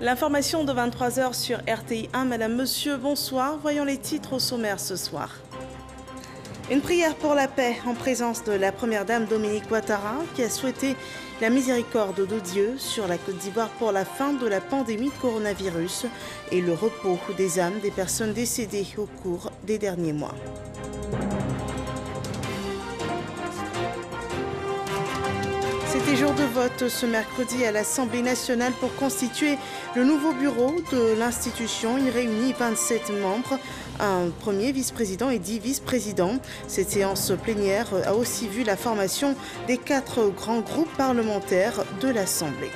L'information de 23 h sur RTI 1. Madame, Monsieur, bonsoir. Voyons les titres au sommaire ce soir. Une prière pour la paix en présence de la première dame Dominique Ouattara qui a souhaité la miséricorde de Dieu sur la Côte d'Ivoire pour la fin de la pandémie de coronavirus et le repos des âmes des personnes décédées au cours des derniers mois. C'était jour de vote ce mercredi à l'Assemblée nationale pour constituer le nouveau bureau de l'institution. Il réunit 27 membres, un premier vice-président et 10 vice-présidents. Cette séance plénière a aussi vu la formation des 4 grands groupes parlementaires de l'Assemblée.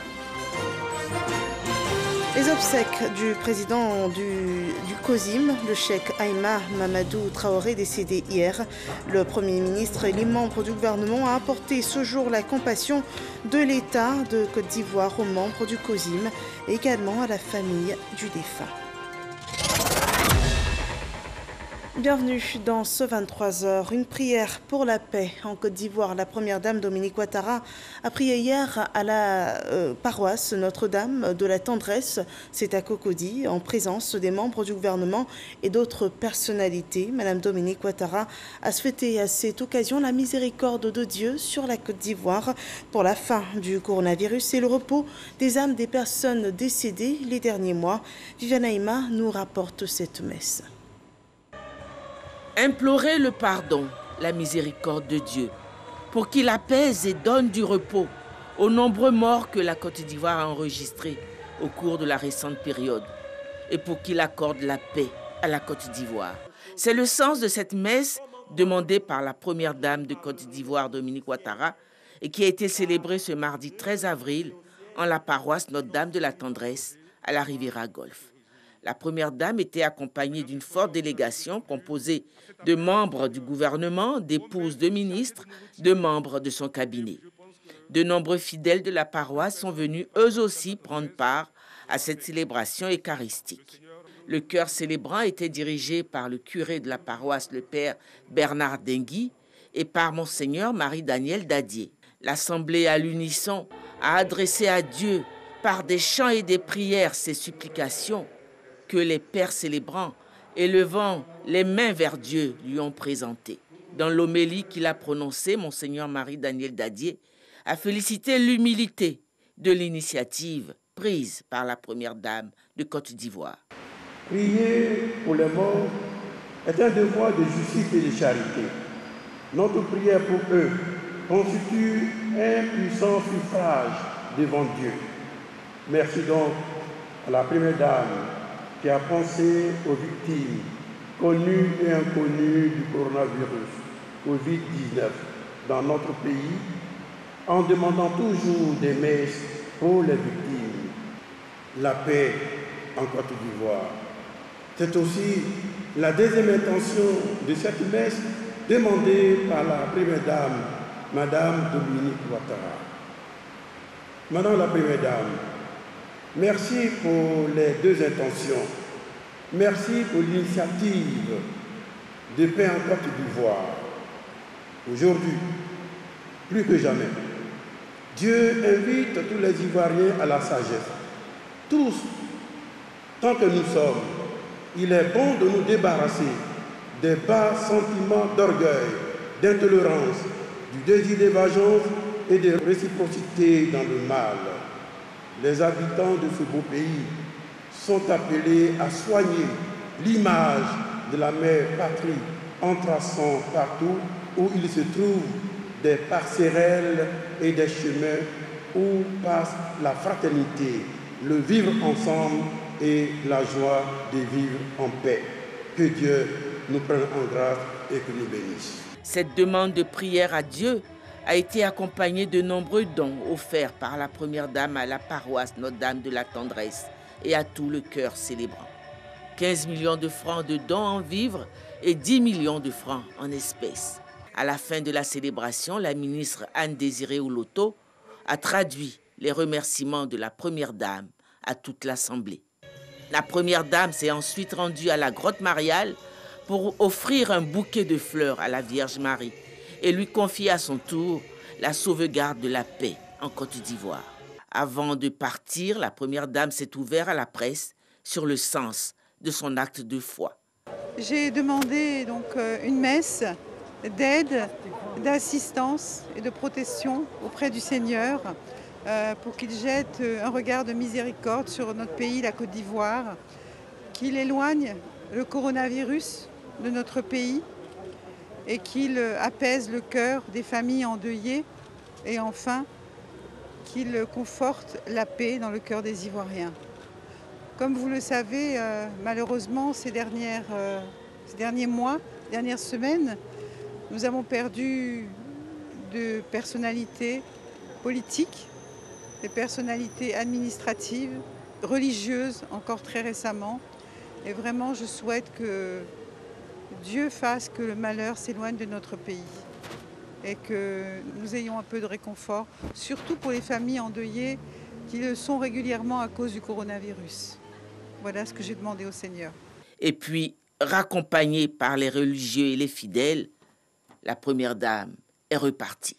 Les obsèques du président du COSIM, le cheikh Aïma Mamadou Traoré, décédé hier. Le Premier ministre et les membres du gouvernement ont apporté ce jour la compassion de l'État de Côte d'Ivoire aux membres du COSIM et également à la famille du défunt. Bienvenue dans ce 23 h. Une prière pour la paix en Côte d'Ivoire. La première dame Dominique Ouattara a prié hier à la paroisse Notre-Dame de la Tendresse. C'est à Cocody, en présence des membres du gouvernement et d'autres personnalités. Madame Dominique Ouattara a souhaité à cette occasion la miséricorde de Dieu sur la Côte d'Ivoire pour la fin du coronavirus et le repos des âmes des personnes décédées les derniers mois. Viviane Aïma nous rapporte cette messe. Implorer le pardon, la miséricorde de Dieu, pour qu'il apaise et donne du repos aux nombreux morts que la Côte d'Ivoire a enregistrés au cours de la récente période, et pour qu'il accorde la paix à la Côte d'Ivoire. C'est le sens de cette messe demandée par la première dame de Côte d'Ivoire, Dominique Ouattara, et qui a été célébrée ce mardi 13 avril en la paroisse Notre-Dame de la Tendresse à la Riviera Golf. La première dame était accompagnée d'une forte délégation composée de membres du gouvernement, d'épouses de ministres, de membres de son cabinet. De nombreux fidèles de la paroisse sont venus eux aussi prendre part à cette célébration eucharistique. Le chœur célébrant était dirigé par le curé de la paroisse, le père Bernard Dengui, et par Monseigneur Marie-Daniel Dadier. L'Assemblée à l'unisson a adressé à Dieu par des chants et des prières ses supplications que les pères célébrants, élevant les mains vers Dieu, lui ont présentées. Dans l'homélie qu'il a prononcée, Monseigneur Marie-Daniel Dadier a félicité l'humilité de l'initiative prise par la première dame de Côte d'Ivoire. Prier pour les morts est un devoir de justice et de charité. Notre prière pour eux constitue un puissant suffrage devant Dieu. Merci donc à la première dame qui a pensé aux victimes connues et inconnues du coronavirus Covid-19 dans notre pays, en demandant toujours des messes pour les victimes. La paix en Côte d'Ivoire. C'est aussi la deuxième intention de cette messe demandée par la première dame, Madame Dominique Ouattara. Madame la première dame, merci pour les deux intentions. Merci pour l'initiative de paix en Côte d'Ivoire. Aujourd'hui, plus que jamais, Dieu invite tous les Ivoiriens à la sagesse. Tous, tant que nous sommes, il est bon de nous débarrasser des bas sentiments d'orgueil, d'intolérance, du désir d'évasion et de réciprocité dans le mal. Les habitants de ce beau pays sont appelés à soigner l'image de la mère patrie en traçant partout où il se trouve des passerelles et des chemins où passe la fraternité, le vivre ensemble et la joie de vivre en paix. Que Dieu nous prenne en grâce et que nous bénisse. Cette demande de prière à Dieu a été accompagnée de nombreux dons offerts par la première dame à la paroisse Notre-Dame de la Tendresse et à tout le chœur célébrant. 15 millions de francs de dons en vivres et 10 millions de francs en espèces. À la fin de la célébration, la ministre Anne-Désirée Oloto a traduit les remerciements de la première dame à toute l'Assemblée. La première dame s'est ensuite rendue à la grotte mariale pour offrir un bouquet de fleurs à la Vierge Marie et lui confier à son tour la sauvegarde de la paix en Côte d'Ivoire. Avant de partir, la première dame s'est ouverte à la presse sur le sens de son acte de foi. J'ai demandé donc une messe d'aide, d'assistance et de protection auprès du Seigneur pour qu'il jette un regard de miséricorde sur notre pays, la Côte d'Ivoire, qu'il éloigne le coronavirus de notre pays et qu'il apaise le cœur des familles endeuillées et enfin qu'il conforte la paix dans le cœur des Ivoiriens. Comme vous le savez, malheureusement, ces derniers mois, dernières semaines, nous avons perdu de personnalités politiques, des personnalités administratives, religieuses, encore très récemment. Et vraiment, je souhaite que Dieu fasse que le malheur s'éloigne de notre pays et que nous ayons un peu de réconfort, surtout pour les familles endeuillées qui le sont régulièrement à cause du coronavirus. Voilà ce que j'ai demandé au Seigneur. Et puis, raccompagnée par les religieux et les fidèles, la première dame est repartie.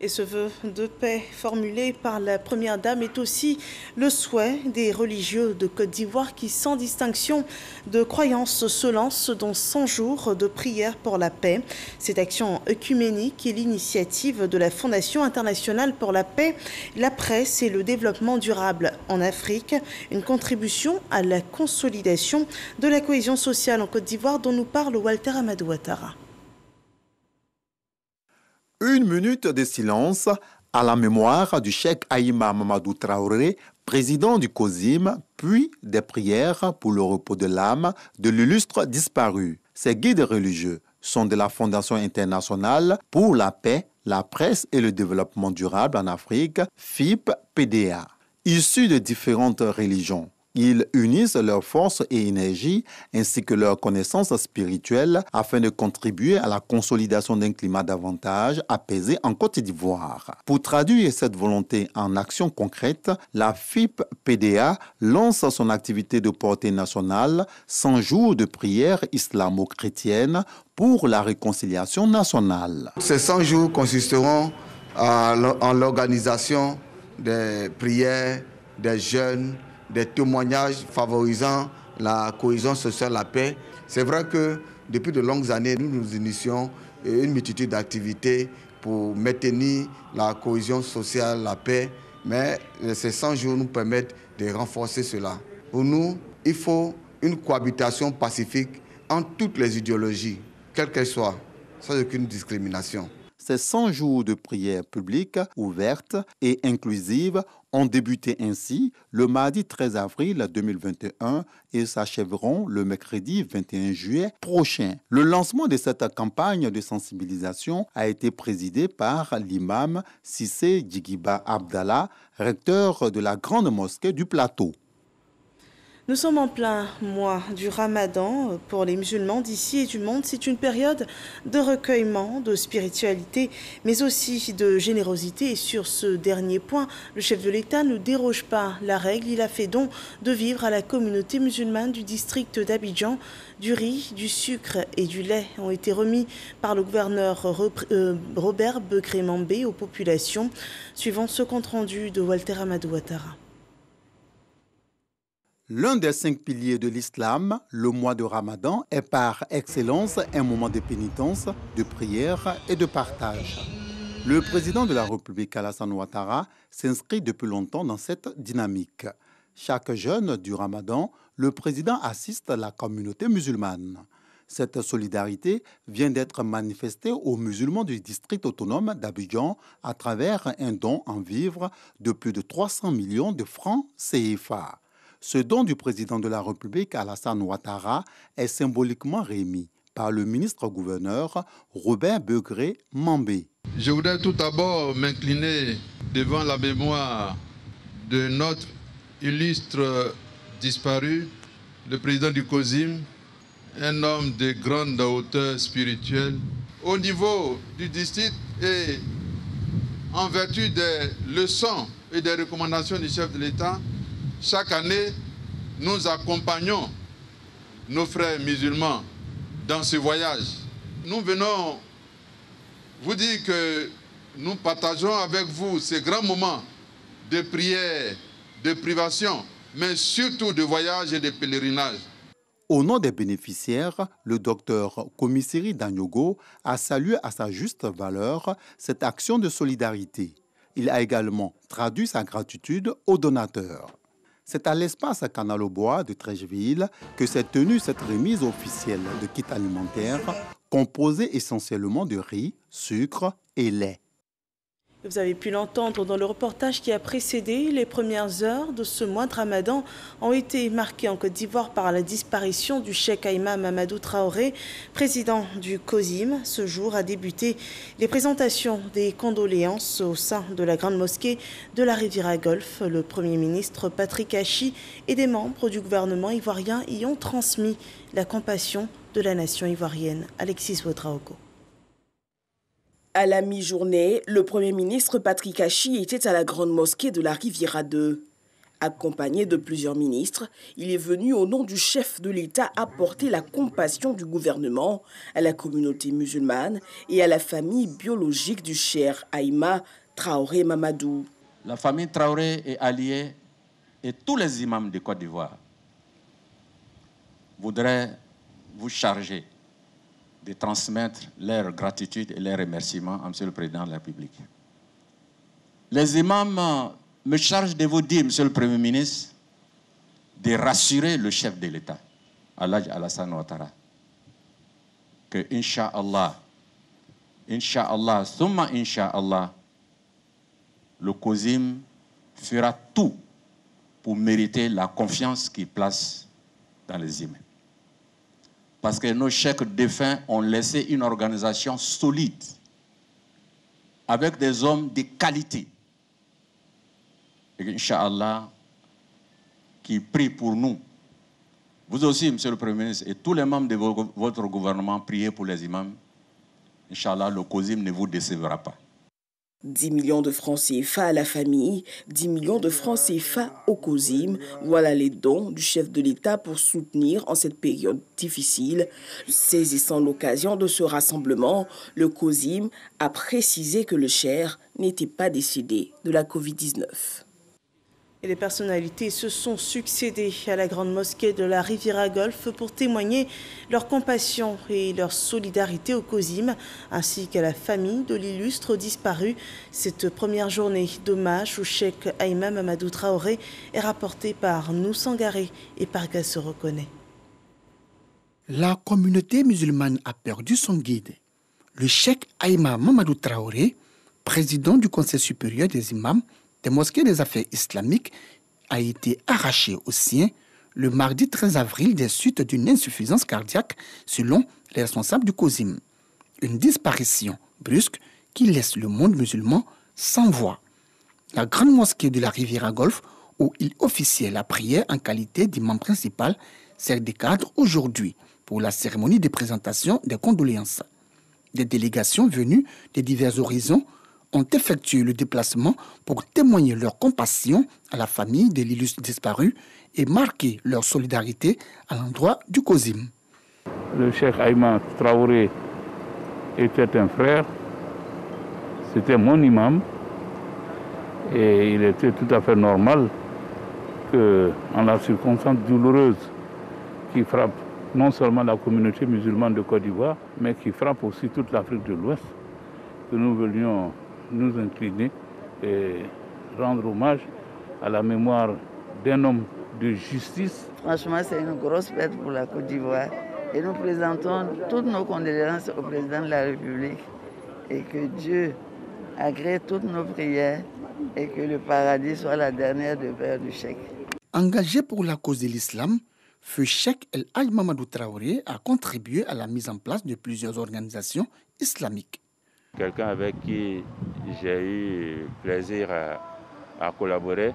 Et ce vœu de paix formulé par la première dame est aussi le souhait des religieux de Côte d'Ivoire qui, sans distinction de croyance, se lancent dans 100 jours de prière pour la paix. Cette action œcuménique est l'initiative de la Fondation internationale pour la paix, la presse et le développement durable en Afrique, une contribution à la consolidation de la cohésion sociale en Côte d'Ivoire dont nous parle Walter Amadou Ouattara. Une minute de silence à la mémoire du cheikh Haïma Mamadou Traoré, président du COSIM, puis des prières pour le repos de l'âme de l'illustre disparu. Ces guides religieux sont de la Fondation internationale pour la paix, la presse et le développement durable en Afrique, FIP-PDA. Issus de différentes religions, ils unissent leurs forces et énergies ainsi que leurs connaissances spirituelles afin de contribuer à la consolidation d'un climat davantage apaisé en Côte d'Ivoire. Pour traduire cette volonté en actions concrètes, la FIP-PDA lance son activité de portée nationale 100 jours de prière islamo-chrétienne pour la réconciliation nationale. Ces 100 jours consisteront en l'organisation des prières, des jeûnes, des témoignages favorisant la cohésion sociale, la paix. C'est vrai que depuis de longues années, nous initions une multitude d'activités pour maintenir la cohésion sociale, la paix, mais ces 100 jours nous permettent de renforcer cela. Pour nous, il faut une cohabitation pacifique entre toutes les idéologies, quelles qu'elles soient, sans aucune discrimination. Ces 100 jours de prière publique, ouverte et inclusive ont débuté ainsi le mardi 13 avril 2021 et s'achèveront le mercredi 21 juillet prochain. Le lancement de cette campagne de sensibilisation a été présidé par l'imam Sissé Djigiba Abdallah, recteur de la Grande Mosquée du Plateau. Nous sommes en plein mois du Ramadan. Pour les musulmans d'ici et du monde, c'est une période de recueillement, de spiritualité, mais aussi de générosité. Et sur ce dernier point, le chef de l'État ne déroge pas la règle. Il a fait don de vivres à la communauté musulmane du district d'Abidjan. Du riz, du sucre et du lait ont été remis par le gouverneur Robert Begré-Mambé aux populations. Suivant ce compte-rendu de Walter Amadou Ouattara. L'un des 5 piliers de l'islam, le mois de Ramadan, est par excellence un moment de pénitence, de prière et de partage. Le président de la République, Alassane Ouattara, s'inscrit depuis longtemps dans cette dynamique. Chaque jeûne du Ramadan, le président assiste la communauté musulmane. Cette solidarité vient d'être manifestée aux musulmans du district autonome d'Abidjan à travers un don en vivres de plus de 300 millions de francs CFA. Ce don du président de la République, Alassane Ouattara, est symboliquement remis par le ministre-gouverneur Robert Begré-Mambé. Je voudrais tout d'abord m'incliner devant la mémoire de notre illustre disparu, le président du COSIM, un homme de grande hauteur spirituelle. Au niveau du district et en vertu des leçons et des recommandations du chef de l'État, chaque année, nous accompagnons nos frères musulmans dans ce voyage. Nous venons vous dire que nous partageons avec vous ces grands moments de prières, de privations, mais surtout de voyages et de pèlerinages. Au nom des bénéficiaires, le docteur Komisiri Danyogo a salué à sa juste valeur cette action de solidarité. Il a également traduit sa gratitude aux donateurs. C'est à l'espace Canal au Bois de Trècheville que s'est tenue cette remise officielle de kits alimentaires composés essentiellement de riz, sucre et lait. Vous avez pu l'entendre dans le reportage qui a précédé. Les premières heures de ce mois de Ramadan ont été marquées en Côte d'Ivoire par la disparition du cheikh Aïma Mamadou Traoré, président du COSIM. Ce jour a débuté les présentations des condoléances au sein de la grande mosquée de la Riviera Golfe. Le Premier ministre Patrick Hachi et des membres du gouvernement ivoirien y ont transmis la compassion de la nation ivoirienne. Alexis Ouedraogo. À la mi-journée, le Premier ministre Patrick Hachi était à la grande mosquée de la Riviera 2. Accompagné de plusieurs ministres, il est venu au nom du chef de l'État apporter la compassion du gouvernement à la communauté musulmane et à la famille biologique du cheikh Aïma Traoré Mamadou. La famille Traoré est alliée et tous les imams de Côte d'Ivoire voudraient vous charger de transmettre leur gratitude et leurs remerciements à M. le Président de la République. Les imams me chargent de vous dire, M. le Premier ministre, de rassurer le chef de l'État, Alhaj Alassane Ouattara, que Inch'Allah, Thumma Inch'Allah, le COSIM fera tout pour mériter la confiance qu'il place dans les imams. Parce que nos cheikhs défunts ont laissé une organisation solide, avec des hommes de qualité. Et Inch'Allah, qui prie pour nous. Vous aussi, Monsieur le Premier ministre, et tous les membres de votre gouvernement, priez pour les imams. Inch'Allah, le COSIM ne vous décevra pas. 10 millions de francs CFA à la famille, 10 millions de francs CFA au COSIM. Voilà les dons du chef de l'État pour soutenir en cette période difficile. Saisissant l'occasion de ce rassemblement, le COSIM a précisé que le cheikh n'était pas décédé de la Covid-19. Et les personnalités se sont succédées à la grande mosquée de la Riviera Golfe pour témoigner leur compassion et leur solidarité au COSIM, ainsi qu'à la famille de l'illustre disparu. Cette première journée d'hommage au cheikh Aïma Mamadou Traoré est rapportée par Nou Sangaré et par Gasso Reconnaît. La communauté musulmane a perdu son guide. Le cheikh Aïma Mamadou Traoré, président du Conseil supérieur des imams, des mosquées des affaires islamiques, a été arraché aux siens le mardi 13 avril des suites d'une insuffisance cardiaque selon les responsables du COSIM. Une disparition brusque qui laisse le monde musulman sans voix. La grande mosquée de la Riviera Golfe, où il officiait la prière en qualité d'imam principal, sert de cadre aujourd'hui pour la cérémonie de présentation des condoléances. Des délégations venues de divers horizons ont effectué le déplacement pour témoigner leur compassion à la famille de l'illustre disparu et marquer leur solidarité à l'endroit du COSIM. Le cheikh Aïma Traoré était un frère, c'était mon imam, et il était tout à fait normal qu'en la circonstance douloureuse qui frappe non seulement la communauté musulmane de Côte d'Ivoire, mais qui frappe aussi toute l'Afrique de l'Ouest, que nous venions nous incliner et rendre hommage à la mémoire d'un homme de justice. Franchement, c'est une grosse fête pour la Côte d'Ivoire et nous présentons toutes nos condoléances au président de la République et que Dieu agrée toutes nos prières et que le paradis soit la dernière demeure du cheikh. Engagé pour la cause de l'islam, Feu Cheikh El Hadj Mamadou Traoré a contribué à la mise en place de plusieurs organisations islamiques. Quelqu'un avec qui j'ai eu plaisir à collaborer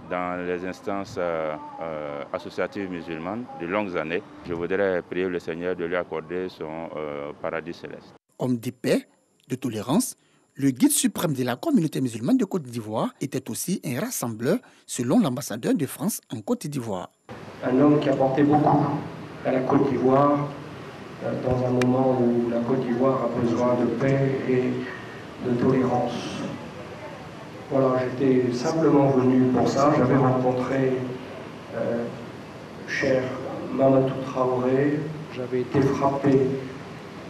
dans les instances associatives musulmanes de longues années. Je voudrais prier le Seigneur de lui accorder son paradis céleste. Homme de paix, de tolérance, le guide suprême de la communauté musulmane de Côte d'Ivoire était aussi un rassembleur selon l'ambassadeur de France en Côte d'Ivoire. Un homme qui a apporté beaucoup à la Côte d'Ivoire dans un moment où la Côte d'Ivoire a besoin de paix et de tolérance. Voilà, j'étais simplement venu pour ça. J'avais rencontré cher Mamadou Traoré. J'avais été frappé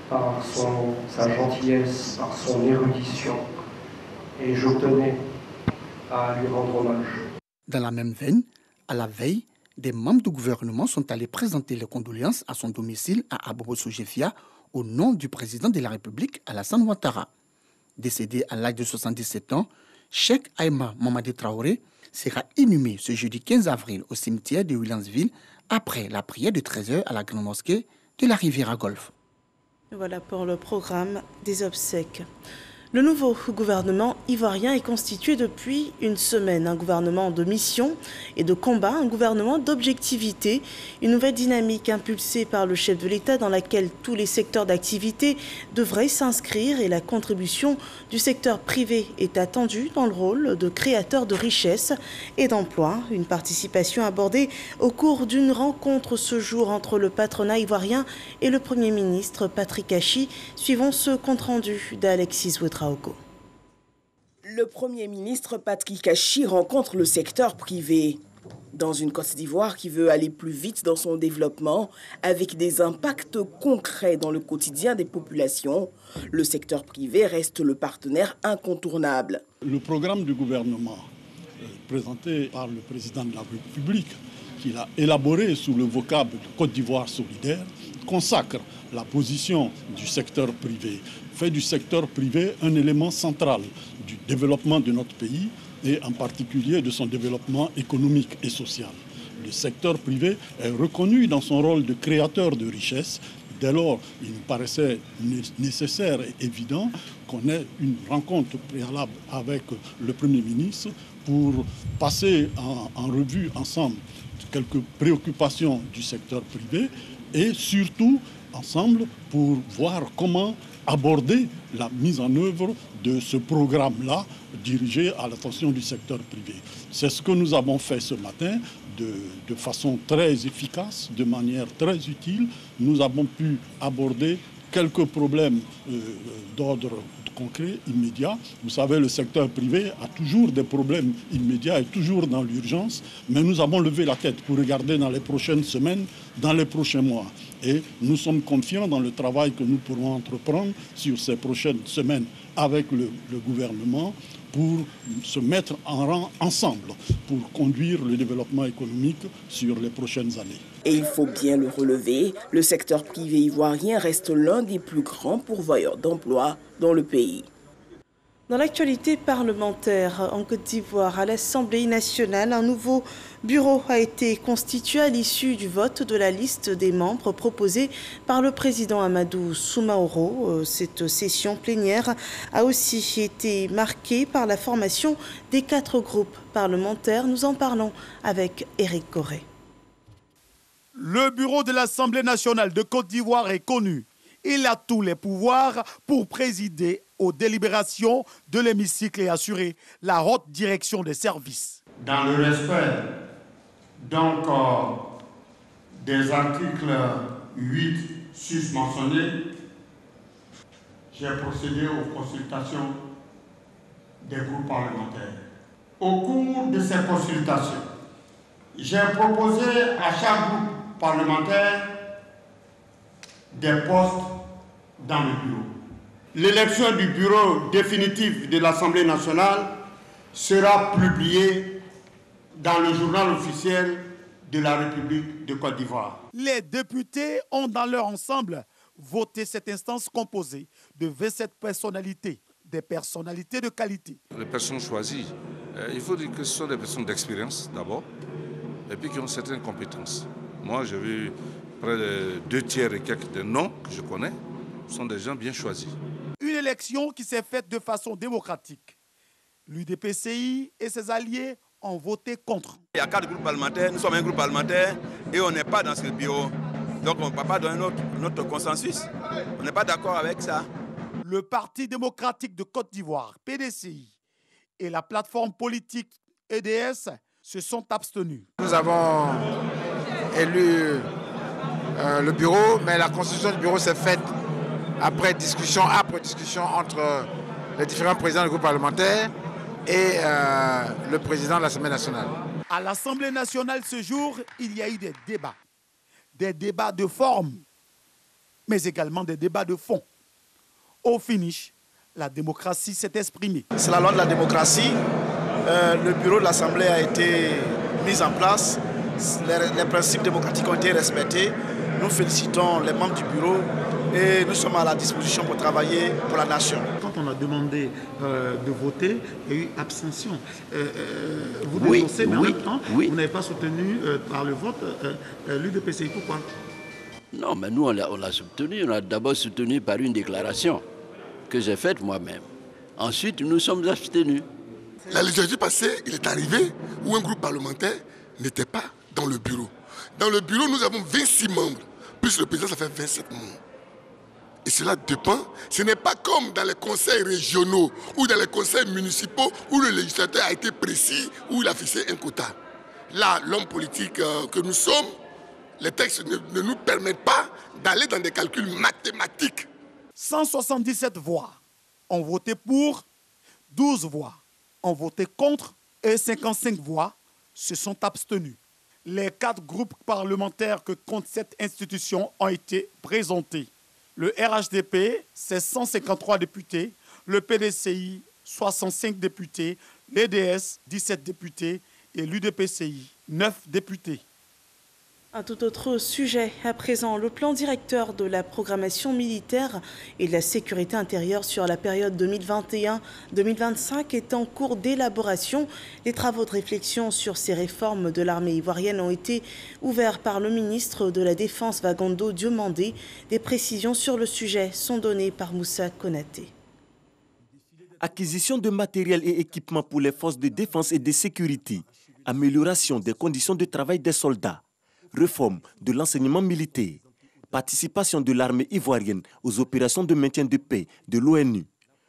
par sa gentillesse, par son érudition. Et je tenais à lui rendre hommage. Dans la même veine, à la veille, des membres du gouvernement sont allés présenter les condoléances à son domicile à Abobo-Soujefia au nom du président de la République, Alassane Ouattara. Décédé à l'âge de 77 ans, Cheikh Aïma Mamadou Traoré sera inhumé ce jeudi 15 avril au cimetière de Williamsville après la prière de 13h à la grande mosquée de la Riviera Golfe. Voilà pour le programme des obsèques. Le nouveau gouvernement ivoirien est constitué depuis une semaine. Un gouvernement de mission et de combat, un gouvernement d'objectivité, une nouvelle dynamique impulsée par le chef de l'État dans laquelle tous les secteurs d'activité devraient s'inscrire et la contribution du secteur privé est attendue dans le rôle de créateur de richesses et d'emplois. Une participation abordée au cours d'une rencontre ce jour entre le patronat ivoirien et le Premier ministre Patrick Achi. Suivons ce compte-rendu d'Alexis Ouetra. Le Premier ministre Patrick Achi rencontre le secteur privé. Dans une Côte d'Ivoire qui veut aller plus vite dans son développement, avec des impacts concrets dans le quotidien des populations, le secteur privé reste le partenaire incontournable. Le programme du gouvernement présenté par le président de la République, qu'il a élaboré sous le vocable de Côte d'Ivoire solidaire, consacre la position du secteur privé, fait du secteur privé un élément central du développement de notre pays et en particulier de son développement économique et social. Le secteur privé est reconnu dans son rôle de créateur de richesses. Dès lors, il nous paraissait nécessaire et évident qu'on ait une rencontre préalable avec le Premier ministre pour passer en revue ensemble quelques préoccupations du secteur privé et surtout ensemble pour voir comment aborder la mise en œuvre de ce programme-là dirigé à l'attention du secteur privé. C'est ce que nous avons fait ce matin de façon très efficace, de manière très utile. Nous avons pu aborder quelques problèmes d'ordre concret, immédiat. Vous savez, le secteur privé a toujours des problèmes immédiats et toujours dans l'urgence, mais nous avons levé la tête pour regarder dans les prochaines semaines, dans les prochains mois. Et nous sommes confiants dans le travail que nous pourrons entreprendre sur ces prochaines semaines avec le gouvernement pour se mettre en rang ensemble pour conduire le développement économique sur les prochaines années. Et il faut bien le relever, le secteur privé ivoirien reste l'un des plus grands pourvoyeurs d'emplois dans le pays. Dans l'actualité parlementaire en Côte d'Ivoire, à l'Assemblée nationale, un nouveau bureau a été constitué à l'issue du vote de la liste des membres proposés par le président Amadou Soumaoro. Cette session plénière a aussi été marquée par la formation des 4 groupes parlementaires. Nous en parlons avec Éric Corré. Le bureau de l'Assemblée nationale de Côte d'Ivoire est connu. Il a tous les pouvoirs pour présider aux délibérations de l'hémicycle et assurer la haute direction des services. Dans le respect donc des articles 8 susmentionnés, j'ai procédé aux consultations des groupes parlementaires. Au cours de ces consultations, j'ai proposé à chaque groupe parlementaire des postes dans le bureau. L'élection du bureau définitif de l'Assemblée nationale sera publiée dans le journal officiel de la République de Côte d'Ivoire. Les députés ont dans leur ensemble voté cette instance composée de 27 personnalités, des personnalités de qualité. Les personnes choisies, il faut dire que ce sont des personnes d'expérience d'abord, et puis qui ont certaines compétences. Moi, j'ai vu près de 2 tiers et quelques de noms que je connais, sont des gens bien choisis. Une élection qui s'est faite de façon démocratique. L'UDPCI et ses alliés ont voté contre. Il y a 4 groupes parlementaires, nous sommes un groupe parlementaire et on n'est pas dans ce bureau. Donc on ne peut pas donner notre consensus. On n'est pas d'accord avec ça. Le Parti démocratique de Côte d'Ivoire, PDCI, et la plateforme politique EDS se sont abstenus. Nous avons élu le bureau, mais la constitution du bureau s'est faite après discussion entre les différents présidents du groupe parlementaire. et le président de l'Assemblée nationale. À l'Assemblée nationale ce jour, il y a eu des débats de forme, mais également des débats de fond. Au finish, la démocratie s'est exprimée. C'est la loi de la démocratie. Le bureau de l'Assemblée a été mis en place. Les principes démocratiques ont été respectés. Nous félicitons les membres du bureau et nous sommes à la disposition pour travailler pour la nation. Quand on a demandé de voter, il y a eu abstention. Vous dénoncez, mais en même temps, vous n'avez pas soutenu par le vote l'UDPCI. Pourquoi? Non, mais nous, on l'a soutenu. On l'a d'abord soutenu par une déclaration que j'ai faite moi-même. Ensuite, nous sommes abstenus. La législature passée, il est arrivé où un groupe parlementaire n'était pas dans le bureau. Dans le bureau, nous avons 26 membres, plus le président, ça fait 27 membres. Et cela dépend. Ce n'est pas comme dans les conseils régionaux ou dans les conseils municipaux où le législateur a été précis, où il a fixé un quota. Là, l'homme politique que nous sommes, les textes ne nous permettent pas d'aller dans des calculs mathématiques. 177 voix ont voté pour, 12 voix ont voté contre et 55 voix se sont abstenus. Les 4 groupes parlementaires que compte cette institution ont été présentés. Le RHDP, c'est 153 députés, le PDCI, 65 députés, l'EDS, 17 députés et l'UDPCI, 9 députés. Un tout autre sujet à présent, le plan directeur de la programmation militaire et de la sécurité intérieure sur la période 2021-2025 est en cours d'élaboration. Les travaux de réflexion sur ces réformes de l'armée ivoirienne ont été ouverts par le ministre de la Défense Vagondo Diomandé. Des précisions sur le sujet sont données par Moussa Konaté. Acquisition de matériel et équipements pour les forces de défense et de sécurité, amélioration des conditions de travail des soldats, réforme de l'enseignement militaire, participation de l'armée ivoirienne aux opérations de maintien de paix de l'ONU.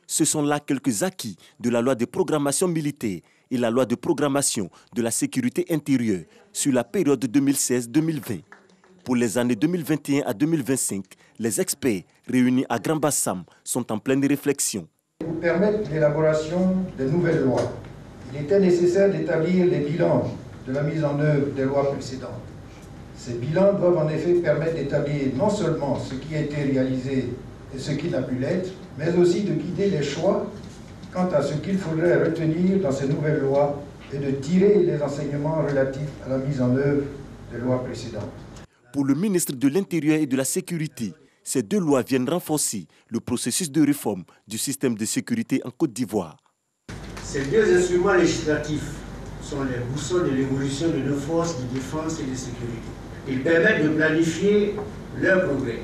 Ce sont là quelques acquis de la loi de programmation militaire et la loi de programmation de la sécurité intérieure sur la période 2016-2020. Pour les années 2021 à 2025, les experts réunis à Grand Bassam sont en pleine réflexion. Pour permettre l'élaboration de nouvelles lois, il était nécessaire d'établir les bilans de la mise en œuvre des lois précédentes. Ces bilans doivent en effet permettre d'établir non seulement ce qui a été réalisé et ce qui n'a pu l'être, mais aussi de guider les choix quant à ce qu'il faudrait retenir dans ces nouvelles lois et de tirer les enseignements relatifs à la mise en œuvre des lois précédentes. Pour le ministre de l'Intérieur et de la Sécurité, ces 2 lois viennent renforcer le processus de réforme du système de sécurité en Côte d'Ivoire. Ces 2 instruments législatifs sont les boussoles de l'évolution de nos forces de défense et de sécurité. Ils permettent de planifier leur progrès,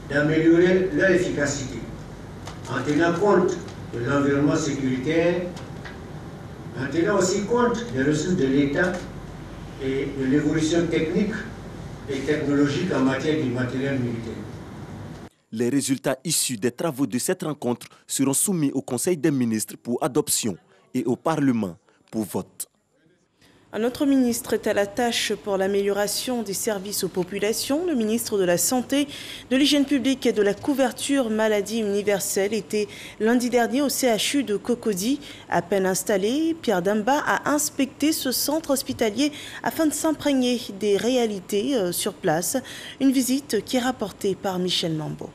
d'améliorer leur efficacité, en tenant compte de l'environnement sécuritaire, en tenant aussi compte des ressources de l'État et de l'évolution technique et technologique en matière du matériel militaire. Les résultats issus des travaux de cette rencontre seront soumis au Conseil des ministres pour adoption et au Parlement pour vote. Un autre ministre est à la tâche pour l'amélioration des services aux populations. Le ministre de la Santé, de l'Hygiène publique et de la couverture maladie universelle était lundi dernier au CHU de Cocody. À peine installé, Pierre Demba a inspecté ce centre hospitalier afin de s'imprégner des réalités sur place. Une visite qui est rapportée par Michel Mambo.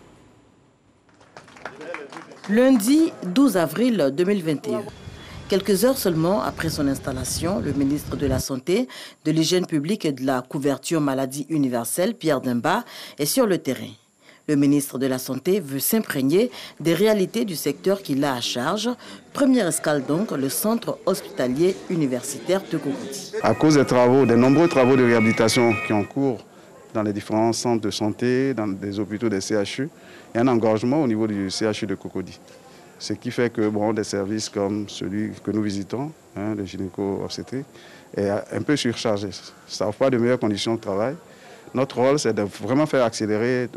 Lundi 12 avril 2021. Quelques heures seulement après son installation, le ministre de la Santé, de l'Hygiène publique et de la couverture maladie universelle, Pierre Demba, est sur le terrain. Le ministre de la Santé veut s'imprégner des réalités du secteur qu'il a à charge. Première escale donc, le centre hospitalier universitaire de Cocody. À cause des travaux, des nombreux travaux de réhabilitation qui sont en cours dans les différents centres de santé, dans des hôpitaux des CHU, il y a un engorgement au niveau du CHU de Cocody. Ce qui fait que des services comme celui que nous visitons, le gynéco-obstétrique, est un peu surchargé. Ça n'offre pas de meilleures conditions de travail. Notre rôle, c'est de vraiment faire accélérer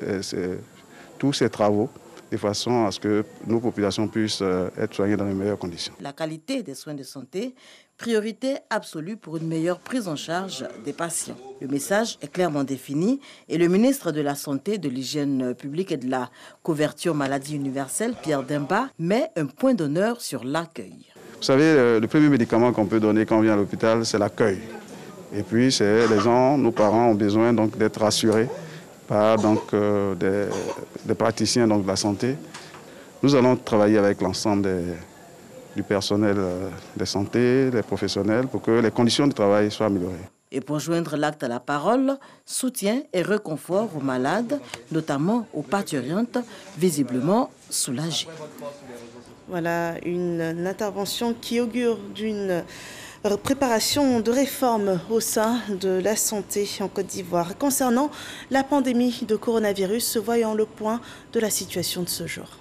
tous ces travaux de façon à ce que nos populations puissent être soignées dans les meilleures conditions. La qualité des soins de santé, priorité absolue pour une meilleure prise en charge des patients. Le message est clairement défini et le ministre de la Santé, de l'Hygiène publique et de la couverture maladie universelle, Pierre Demba, met un point d'honneur sur l'accueil. Vous savez, le premier médicament qu'on peut donner quand on vient à l'hôpital, c'est l'accueil. Et puis, les gens, nos parents ont besoin d'être rassurés par des praticiens de la santé. Nous allons travailler avec l'ensemble du personnel de santé, des professionnels, pour que les conditions de travail soient améliorées. Et pour joindre l'acte à la parole, soutien et réconfort aux malades, notamment aux parturientes, visiblement soulagées. Voilà une intervention qui augure d'une préparation de réformes au sein de la santé en Côte d'Ivoire. Concernant la pandémie de coronavirus, voyons le point de la situation de ce jour.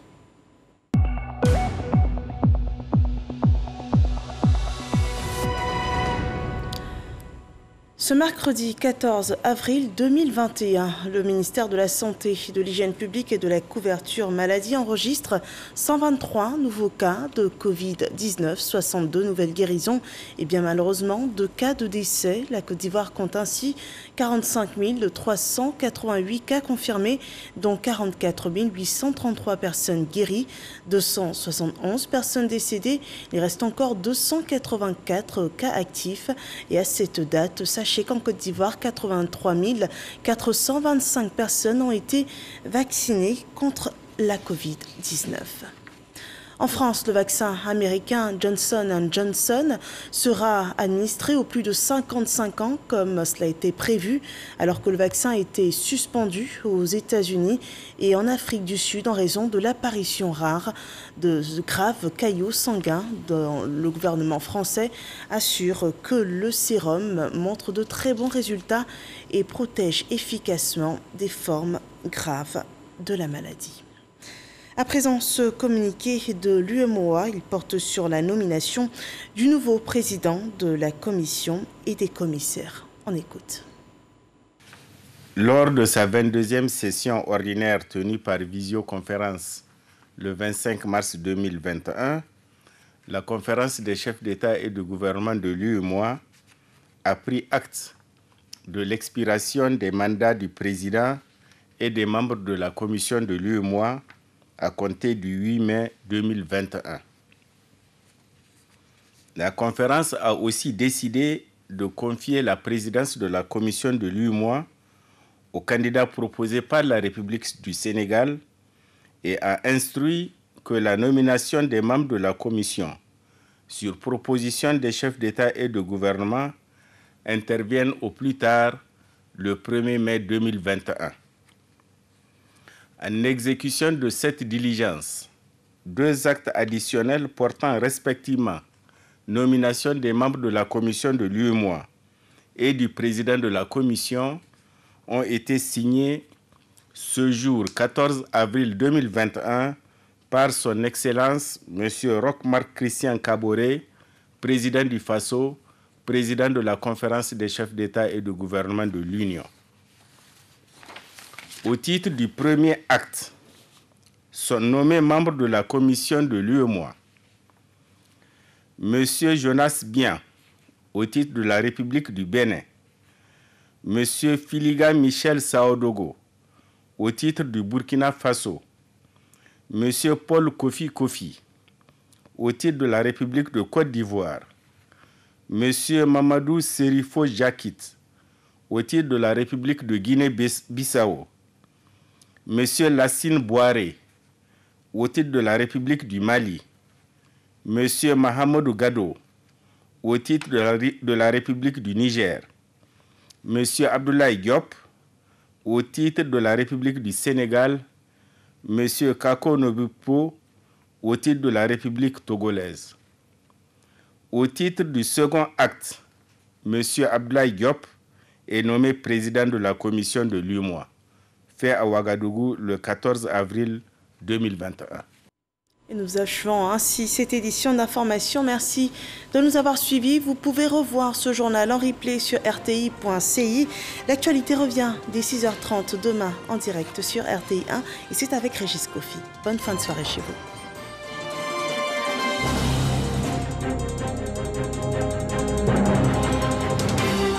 Ce mercredi 14 avril 2021, le ministère de la Santé, de l'Hygiène publique et de la couverture maladie enregistre 123 nouveaux cas de Covid-19, 62 nouvelles guérisons et bien malheureusement 2 cas de décès. La Côte d'Ivoire compte ainsi 45 388 cas confirmés, dont 44 833 personnes guéries, 271 personnes décédées. Il reste encore 284 cas actifs et à cette date, sachez qu'en Côte d'Ivoire, 83 425 personnes ont été vaccinées contre la Covid-19. En France, le vaccin américain Johnson & Johnson sera administré aux plus de 55 ans, comme cela a été prévu, alors que le vaccin a été suspendu aux États-Unis et en Afrique du Sud en raison de l'apparition rare de graves caillots sanguins. Le gouvernement français assure que le sérum montre de très bons résultats et protège efficacement des formes graves de la maladie. À présent, ce communiqué de l'UEMOA, il porte sur la nomination du nouveau président de la commission et des commissaires. On écoute. Lors de sa 22e session ordinaire tenue par visioconférence le 25 mars 2021, la conférence des chefs d'État et de gouvernement de l'UEMOA a pris acte de l'expiration des mandats du président et des membres de la commission de l'UEMOA à compter du 8 mai 2021. La conférence a aussi décidé de confier la présidence de la commission de l'UEMOA au candidat proposé par la République du Sénégal et a instruit que la nomination des membres de la commission, sur proposition des chefs d'État et de gouvernement, intervienne au plus tard le 1er mai 2021. En exécution de cette diligence, 2 actes additionnels portant respectivement nomination des membres de la commission de l'UEMOA et du président de la commission ont été signés ce jour 14 avril 2021 par son Excellence M. Roch-Marc Christian Kaboré, président du FASO, président de la conférence des chefs d'État et de gouvernement de l'Union. Au titre du premier acte, sont nommés membres de la commission de l'UEMOA M. Jonas Bien, au titre de la République du Bénin, M. Filiga Michel Saodogo, au titre du Burkina Faso, M. Paul Kofi Kofi, au titre de la République de Côte d'Ivoire, M. Mamadou Serifo Jakit, au titre de la République de Guinée-Bissau, M. Lassine Boiré, au titre de la République du Mali, M. Mahamadou Gado, au titre de la République du Niger, M. Abdoulaye Diop, au titre de la République du Sénégal, M. Kako Nobupo, au titre de la République togolaise. Au titre du second acte, M. Abdoulaye Diop est nommé président de la commission de l'UEMOA, fait à Ouagadougou le 14 avril 2021. Et nous achevons ainsi cette édition d'information. Merci de nous avoir suivis. Vous pouvez revoir ce journal en replay sur rti.ci. L'actualité revient dès 6h30 demain en direct sur RTI 1 et c'est avec Régis Kofi. Bonne fin de soirée chez vous.